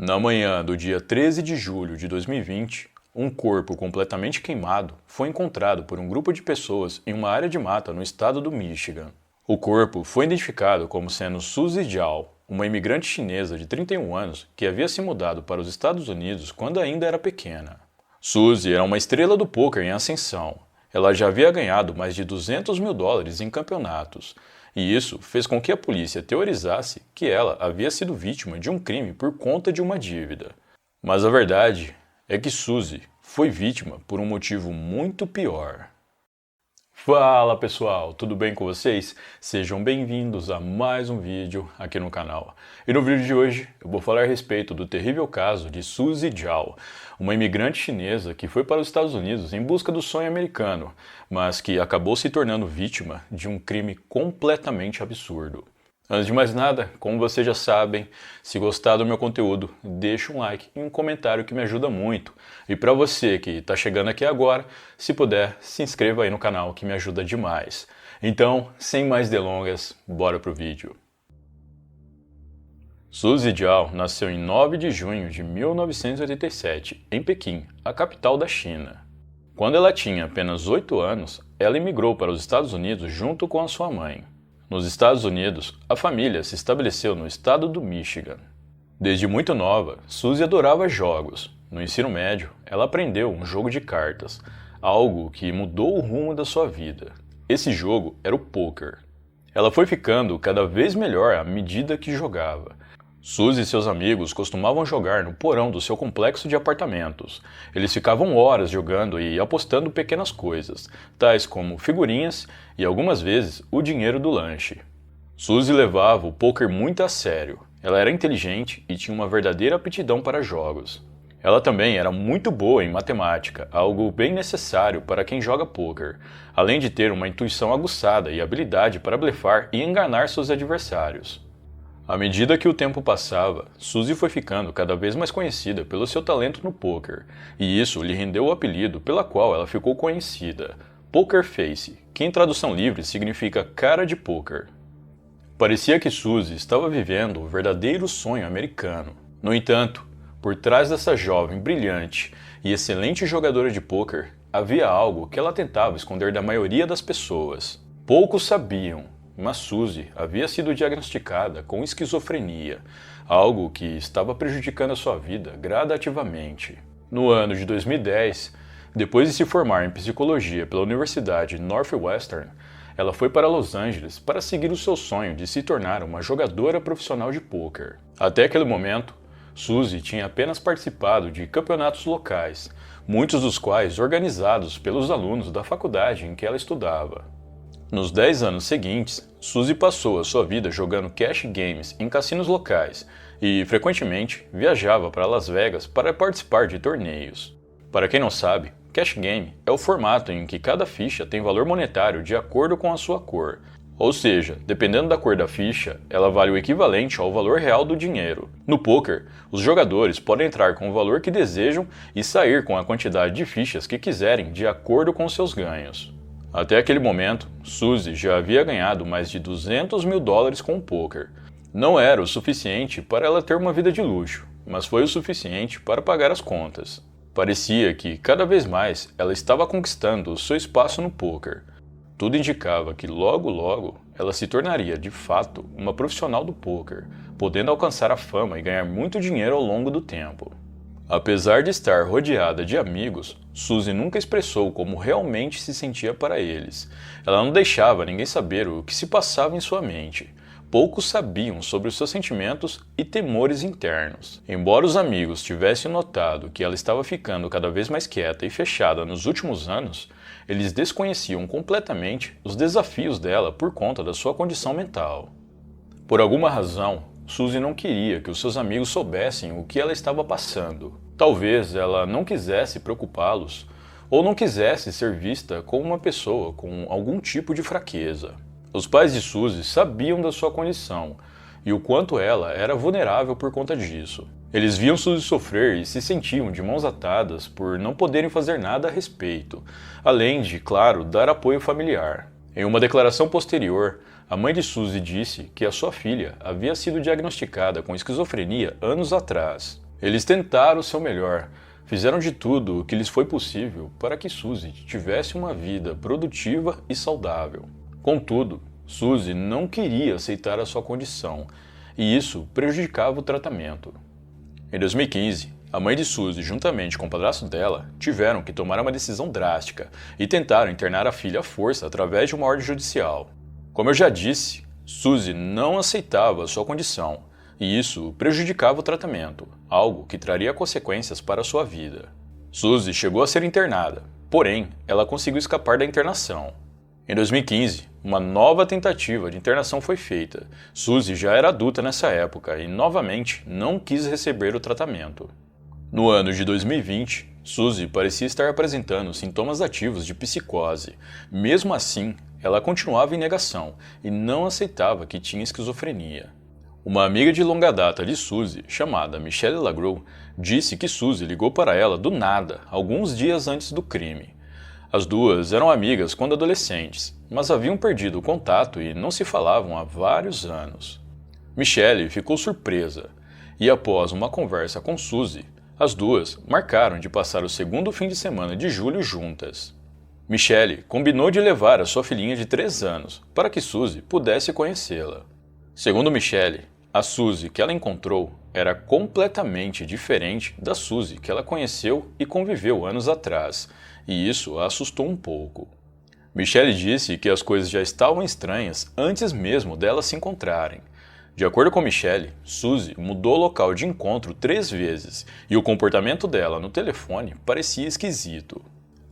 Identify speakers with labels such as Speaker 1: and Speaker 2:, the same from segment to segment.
Speaker 1: Na manhã do dia 13 de julho de 2020, um corpo completamente queimado foi encontrado por um grupo de pessoas em uma área de mata no estado do Michigan. O corpo foi identificado como sendo Suzy Zhao, uma imigrante chinesa de 31 anos que havia se mudado para os Estados Unidos quando ainda era pequena. Suzy era uma estrela do pôquer em ascensão. Ela já havia ganhado mais de $200 mil em campeonatos, e isso fez com que a polícia teorizasse que ela havia sido vítima de um crime por conta de uma dívida. Mas a verdade é que Suzy foi vítima por um motivo muito pior. Fala pessoal, tudo bem com vocês? Sejam bem-vindos a mais um vídeo aqui no canal. E no vídeo de hoje eu vou falar a respeito do terrível caso de Suzy Zhao, uma imigrante chinesa que foi para os Estados Unidos em busca do sonho americano, mas que acabou se tornando vítima de um crime completamente absurdo. Antes de mais nada, como vocês já sabem, se gostar do meu conteúdo, deixa um like e um comentário que me ajuda muito. E para você que está chegando aqui agora, se puder, se inscreva aí no canal que me ajuda demais. Então, sem mais delongas, bora pro vídeo. Suzy Zhao nasceu em 9 de junho de 1987, em Pequim, a capital da China. Quando ela tinha apenas 8 anos, ela imigrou para os Estados Unidos junto com a sua mãe. Nos Estados Unidos, a família se estabeleceu no estado do Michigan. Desde muito nova, Suzy adorava jogos. No ensino médio, ela aprendeu um jogo de cartas, algo que mudou o rumo da sua vida. Esse jogo era o pôquer. Ela foi ficando cada vez melhor à medida que jogava. Suzy e seus amigos costumavam jogar no porão do seu complexo de apartamentos. Eles ficavam horas jogando e apostando pequenas coisas, tais como figurinhas e algumas vezes o dinheiro do lanche. Suzy levava o pôquer muito a sério. Ela era inteligente e tinha uma verdadeira aptidão para jogos. Ela também era muito boa em matemática, algo bem necessário para quem joga pôquer, além de ter uma intuição aguçada e habilidade para blefar e enganar seus adversários. À medida que o tempo passava, Suzy foi ficando cada vez mais conhecida pelo seu talento no pôquer, e isso lhe rendeu o apelido pela qual ela ficou conhecida, Poker Face, que em tradução livre significa cara de pôquer. Parecia que Suzy estava vivendo o verdadeiro sonho americano. No entanto, por trás dessa jovem brilhante e excelente jogadora de pôquer, havia algo que ela tentava esconder da maioria das pessoas. Poucos sabiam, mas Suzy havia sido diagnosticada com esquizofrenia, algo que estava prejudicando a sua vida gradativamente. No ano de 2010, depois de se formar em psicologia pela Universidade Northwestern, ela foi para Los Angeles para seguir o seu sonho de se tornar uma jogadora profissional de pôquer. Até aquele momento, Suzy tinha apenas participado de campeonatos locais, muitos dos quais organizados pelos alunos da faculdade em que ela estudava. Nos 10 anos seguintes, Suzy passou a sua vida jogando cash games em cassinos locais e, frequentemente, viajava para Las Vegas para participar de torneios. Para quem não sabe, cash game é o formato em que cada ficha tem valor monetário de acordo com a sua cor. Ou seja, dependendo da cor da ficha, ela vale o equivalente ao valor real do dinheiro. No pôquer, os jogadores podem entrar com o valor que desejam e sair com a quantidade de fichas que quiserem de acordo com seus ganhos. Até aquele momento, Suzy já havia ganhado mais de $200 mil com o pôquer. Não era o suficiente para ela ter uma vida de luxo, mas foi o suficiente para pagar as contas. Parecia que, cada vez mais, ela estava conquistando o seu espaço no pôquer. Tudo indicava que logo ela se tornaria, de fato, uma profissional do pôquer, podendo alcançar a fama e ganhar muito dinheiro ao longo do tempo. Apesar de estar rodeada de amigos, Suzy nunca expressou como realmente se sentia para eles. Ela não deixava ninguém saber o que se passava em sua mente. Poucos sabiam sobre os seus sentimentos e temores internos. Embora os amigos tivessem notado que ela estava ficando cada vez mais quieta e fechada nos últimos anos, eles desconheciam completamente os desafios dela por conta da sua condição mental. Por alguma razão, Suzy não queria que os seus amigos soubessem o que ela estava passando. Talvez ela não quisesse preocupá-los ou não quisesse ser vista como uma pessoa com algum tipo de fraqueza. Os pais de Suzy sabiam da sua condição e o quanto ela era vulnerável por conta disso. Eles viam Suzy sofrer e se sentiam de mãos atadas por não poderem fazer nada a respeito, além de, claro, dar apoio familiar. Em uma declaração posterior, a mãe de Suzy disse que a sua filha havia sido diagnosticada com esquizofrenia anos atrás. Eles tentaram o seu melhor, fizeram de tudo o que lhes foi possível para que Suzy tivesse uma vida produtiva e saudável. Contudo, Suzy não queria aceitar a sua condição, e isso prejudicava o tratamento. Em 2015, a mãe de Suzy, juntamente com o padrasto dela, tiveram que tomar uma decisão drástica e tentaram internar a filha à força através de uma ordem judicial. Como eu já disse, Suzy não aceitava a sua condição, e isso prejudicava o tratamento, algo que traria consequências para a sua vida. Suzy chegou a ser internada, porém, ela conseguiu escapar da internação. Em 2015, uma nova tentativa de internação foi feita. Suzy já era adulta nessa época e, novamente, não quis receber o tratamento. No ano de 2020, Suzy parecia estar apresentando sintomas ativos de psicose. Mesmo assim, ela continuava em negação e não aceitava que tinha esquizofrenia. Uma amiga de longa data de Suzy, chamada Michelle LaGrow, disse que Suzy ligou para ela do nada, alguns dias antes do crime. As duas eram amigas quando adolescentes, mas haviam perdido o contato e não se falavam há vários anos. Michelle ficou surpresa, e após uma conversa com Suzy, as duas marcaram de passar o segundo fim de semana de julho juntas. Michelle combinou de levar a sua filhinha de 3 anos para que Suzy pudesse conhecê-la. Segundo Michelle, a Suzy que ela encontrou era completamente diferente da Suzy que ela conheceu e conviveu anos atrás, e isso a assustou um pouco. Michelle disse que as coisas já estavam estranhas antes mesmo delas se encontrarem. De acordo com Michelle, Suzy mudou o local de encontro 3 vezes e o comportamento dela no telefone parecia esquisito.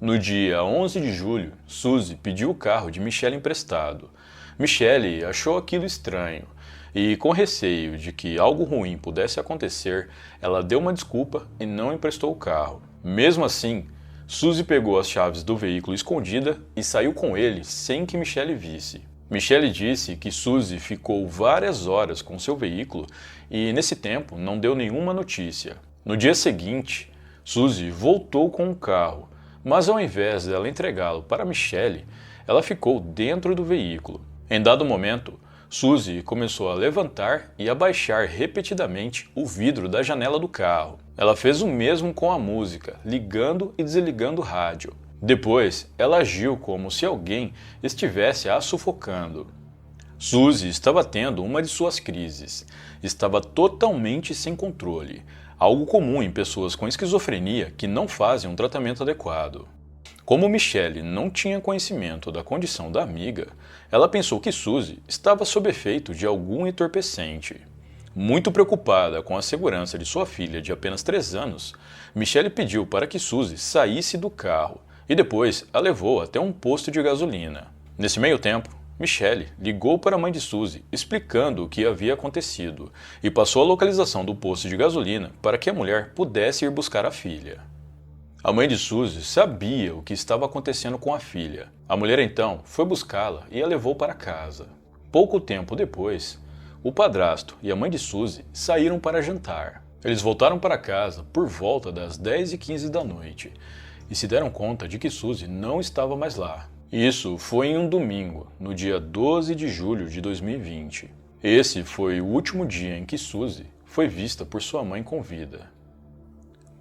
Speaker 1: No dia 11 de julho, Suzy pediu o carro de Michelle emprestado. Michelle achou aquilo estranho e, com receio de que algo ruim pudesse acontecer, ela deu uma desculpa e não emprestou o carro. Mesmo assim, Suzy pegou as chaves do veículo escondida e saiu com ele sem que Michelle visse. Michelle disse que Suzy ficou várias horas com seu veículo e, nesse tempo, não deu nenhuma notícia. No dia seguinte, Suzy voltou com o carro, mas ao invés dela entregá-lo para Michelle, ela ficou dentro do veículo. Em dado momento, Suzy começou a levantar e abaixar repetidamente o vidro da janela do carro. Ela fez o mesmo com a música, ligando e desligando o rádio. Depois, ela agiu como se alguém estivesse a sufocando. Suzy estava tendo uma de suas crises. Estava totalmente sem controle, algo comum em pessoas com esquizofrenia que não fazem um tratamento adequado. Como Michelle não tinha conhecimento da condição da amiga, ela pensou que Suzy estava sob efeito de algum entorpecente. Muito preocupada com a segurança de sua filha de apenas 3 anos, Michelle pediu para que Suzy saísse do carro e depois a levou até um posto de gasolina. Nesse meio tempo, Michelle ligou para a mãe de Suzy explicando o que havia acontecido e passou a localização do posto de gasolina para que a mulher pudesse ir buscar a filha. A mãe de Suzy sabia o que estava acontecendo com a filha. A mulher então foi buscá-la e a levou para casa. Pouco tempo depois, o padrasto e a mãe de Suzy saíram para jantar. Eles voltaram para casa por volta das 10h15 da noite e se deram conta de que Suzy não estava mais lá. Isso foi em um domingo, no dia 12 de julho de 2020. Esse foi o último dia em que Suzy foi vista por sua mãe com vida.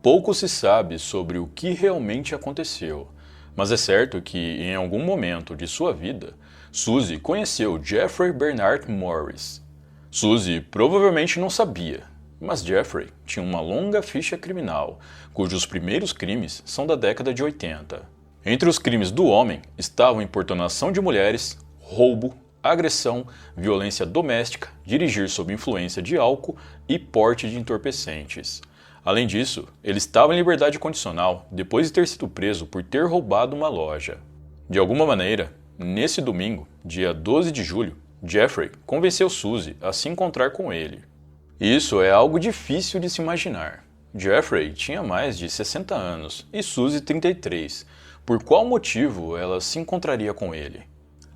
Speaker 1: Pouco se sabe sobre o que realmente aconteceu, mas é certo que, em algum momento de sua vida, Suzy conheceu Jeffrey Bernard Morris. Suzy provavelmente não sabia, mas Jeffrey tinha uma longa ficha criminal, cujos primeiros crimes são da década de 80. Entre os crimes do homem estavam importunação de mulheres, roubo, agressão, violência doméstica, dirigir sob influência de álcool e porte de entorpecentes. Além disso, ele estava em liberdade condicional depois de ter sido preso por ter roubado uma loja. De alguma maneira, nesse domingo, dia 12 de julho, Jeffrey convenceu Suzy a se encontrar com ele. Isso é algo difícil de se imaginar. Jeffrey tinha mais de 60 anos e Suzy 33. Por qual motivo ela se encontraria com ele?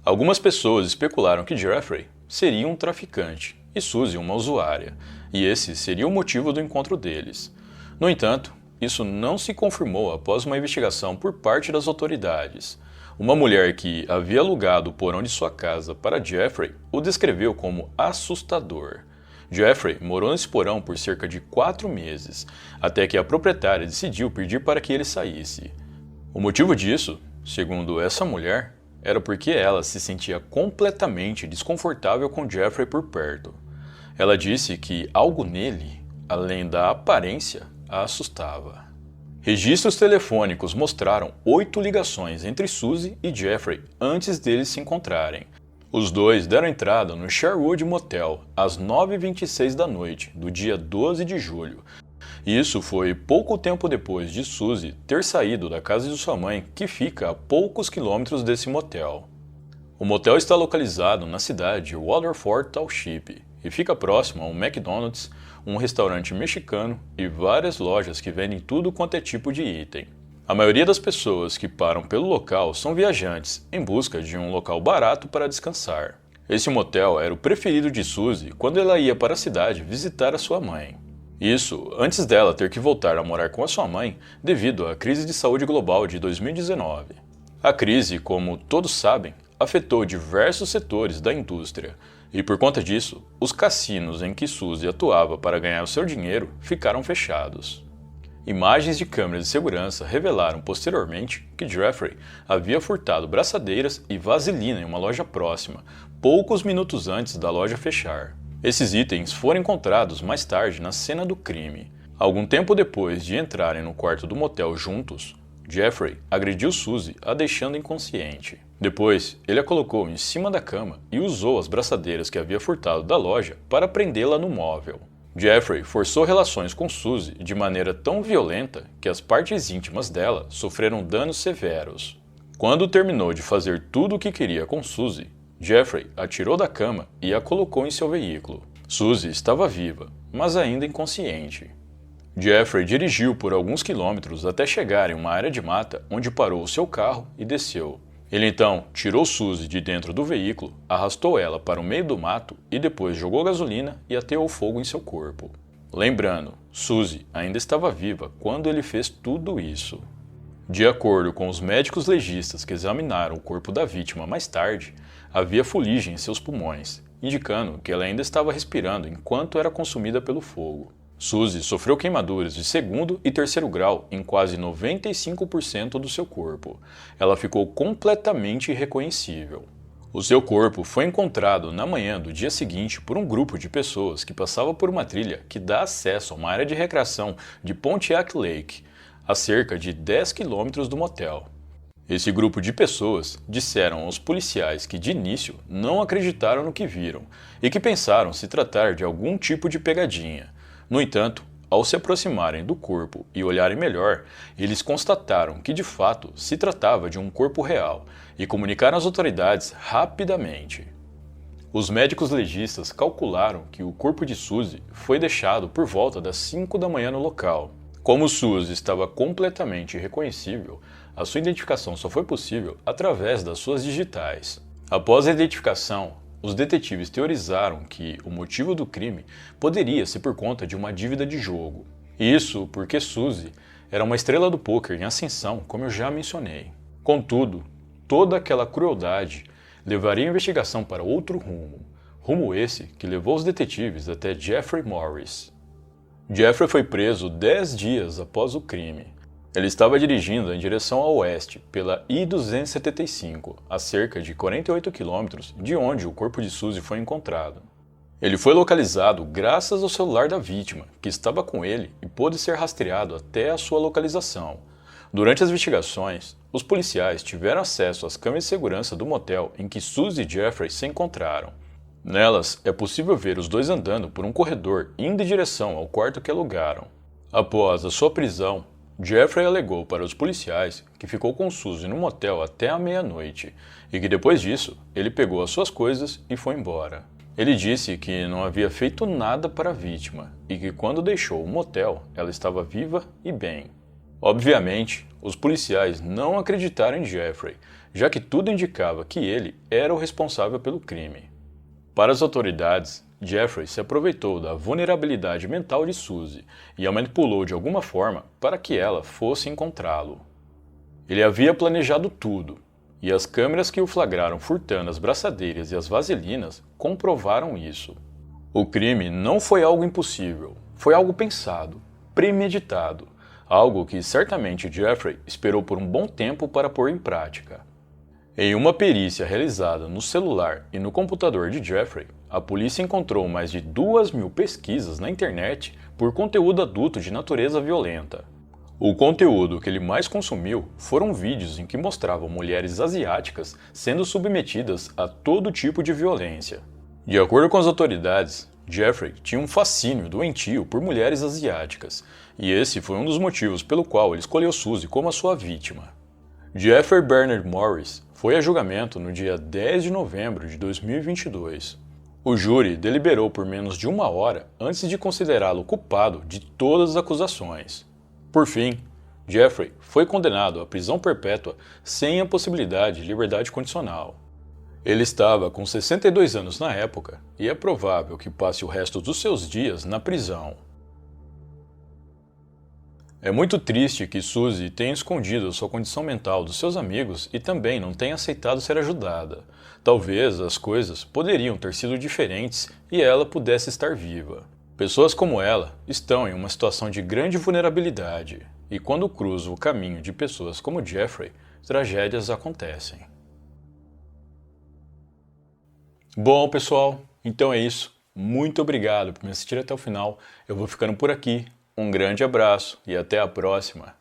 Speaker 1: Algumas pessoas especularam que Jeffrey seria um traficante e Suzy uma usuária, e esse seria o motivo do encontro deles. No entanto, isso não se confirmou após uma investigação por parte das autoridades. Uma mulher que havia alugado o porão de sua casa para Jeffrey o descreveu como assustador. Jeffrey morou nesse porão por cerca de 4 meses, até que a proprietária decidiu pedir para que ele saísse. O motivo disso, segundo essa mulher, era porque ela se sentia completamente desconfortável com Jeffrey por perto. Ela disse que algo nele, além da aparência, a assustava. Registros telefônicos mostraram 8 ligações entre Suzy e Jeffrey antes deles se encontrarem. Os dois deram entrada no Sherwood Motel às 9h26 da noite, do dia 12 de julho. Isso foi pouco tempo depois de Suzy ter saído da casa de sua mãe, que fica a poucos quilômetros desse motel. O motel está localizado na cidade de Waterford Township e fica próximo a um McDonald's, um restaurante mexicano e várias lojas que vendem tudo quanto é tipo de item. A maioria das pessoas que param pelo local são viajantes em busca de um local barato para descansar. Esse motel era o preferido de Suzy quando ela ia para a cidade visitar a sua mãe. Isso antes dela ter que voltar a morar com a sua mãe devido à crise de saúde global de 2019. A crise, como todos sabem, afetou diversos setores da indústria e, por conta disso, os cassinos em que Suzy atuava para ganhar o seu dinheiro ficaram fechados. Imagens de câmeras de segurança revelaram posteriormente que Jeffrey havia furtado braçadeiras e vaselina em uma loja próxima, poucos minutos antes da loja fechar. Esses itens foram encontrados mais tarde na cena do crime. Algum tempo depois de entrarem no quarto do motel juntos, Jeffrey agrediu Suzy, a deixando inconsciente. Depois, ele a colocou em cima da cama e usou as braçadeiras que havia furtado da loja para prendê-la no móvel. Jeffrey forçou relações com Suzy de maneira tão violenta que as partes íntimas dela sofreram danos severos. Quando terminou de fazer tudo o que queria com Suzy, Jeffrey a tirou da cama e a colocou em seu veículo. Suzy estava viva, mas ainda inconsciente. Jeffrey dirigiu por alguns quilômetros até chegar em uma área de mata onde parou o seu carro e desceu. Ele então tirou Suzy de dentro do veículo, arrastou ela para o meio do mato e depois jogou gasolina e ateou fogo em seu corpo. Lembrando, Suzy ainda estava viva quando ele fez tudo isso. De acordo com os médicos legistas que examinaram o corpo da vítima mais tarde, havia fuligem em seus pulmões, indicando que ela ainda estava respirando enquanto era consumida pelo fogo. Suzy sofreu queimaduras de segundo e terceiro grau em quase 95% do seu corpo. Ela ficou completamente irreconhecível. O seu corpo foi encontrado na manhã do dia seguinte por um grupo de pessoas que passava por uma trilha que dá acesso a uma área de recreação de Pontiac Lake, a cerca de 10 quilômetros do motel. Esse grupo de pessoas disseram aos policiais que de início não acreditaram no que viram e que pensaram se tratar de algum tipo de pegadinha. No entanto, ao se aproximarem do corpo e olharem melhor, eles constataram que de fato se tratava de um corpo real e comunicaram às autoridades rapidamente. Os médicos legistas calcularam que o corpo de Suzy foi deixado por volta das 5 da manhã no local. Como Suzy estava completamente irreconhecível, a sua identificação só foi possível através das suas digitais. Após a identificação, os detetives teorizaram que o motivo do crime poderia ser por conta de uma dívida de jogo. Isso porque Suzy era uma estrela do pôquer em ascensão, como eu já mencionei. Contudo, toda aquela crueldade levaria a investigação para outro rumo esse que levou os detetives até Jeffrey Morris. Jeffrey foi preso 10 dias após o crime. Ele estava dirigindo em direção a oeste pela I-275, a cerca de 48 quilômetros de onde o corpo de Suzy foi encontrado. Ele foi localizado graças ao celular da vítima, que estava com ele e pôde ser rastreado até a sua localização. Durante as investigações, os policiais tiveram acesso às câmeras de segurança do motel em que Suzy e Jeffrey se encontraram. Nelas, é possível ver os dois andando por um corredor indo em direção ao quarto que alugaram. Após a sua prisão, Jeffrey alegou para os policiais que ficou com Suzy no motel até a meia-noite e que depois disso ele pegou as suas coisas e foi embora. Ele disse que não havia feito nada para a vítima e que quando deixou o motel ela estava viva e bem. Obviamente, os policiais não acreditaram em Jeffrey, já que tudo indicava que ele era o responsável pelo crime. Para as autoridades, Jeffrey se aproveitou da vulnerabilidade mental de Suzy e a manipulou de alguma forma para que ela fosse encontrá-lo. Ele havia planejado tudo, e as câmeras que o flagraram furtando as braçadeiras e as vaselinas comprovaram isso. O crime não foi algo impossível, foi algo pensado, premeditado, algo que certamente Jeffrey esperou por um bom tempo para pôr em prática. Em uma perícia realizada no celular e no computador de Jeffrey, a polícia encontrou mais de 2.000 pesquisas na internet por conteúdo adulto de natureza violenta. O conteúdo que ele mais consumiu foram vídeos em que mostravam mulheres asiáticas sendo submetidas a todo tipo de violência. De acordo com as autoridades, Jeffrey tinha um fascínio doentio por mulheres asiáticas, e esse foi um dos motivos pelo qual ele escolheu Suzy como a sua vítima. Jeffrey Bernard Morris foi a julgamento no dia 10 de novembro de 2022. O júri deliberou por menos de uma hora antes de considerá-lo culpado de todas as acusações. Por fim, Jeffrey foi condenado à prisão perpétua sem a possibilidade de liberdade condicional. Ele estava com 62 anos na época e é provável que passe o resto dos seus dias na prisão. É muito triste que Suzy tenha escondido sua condição mental dos seus amigos e também não tenha aceitado ser ajudada. Talvez as coisas poderiam ter sido diferentes e ela pudesse estar viva. Pessoas como ela estão em uma situação de grande vulnerabilidade, e quando cruzam o caminho de pessoas como Jeffrey, tragédias acontecem. Bom, pessoal, então é isso. Muito obrigado por me assistir até o final. Eu vou ficando por aqui. Um grande abraço e até a próxima.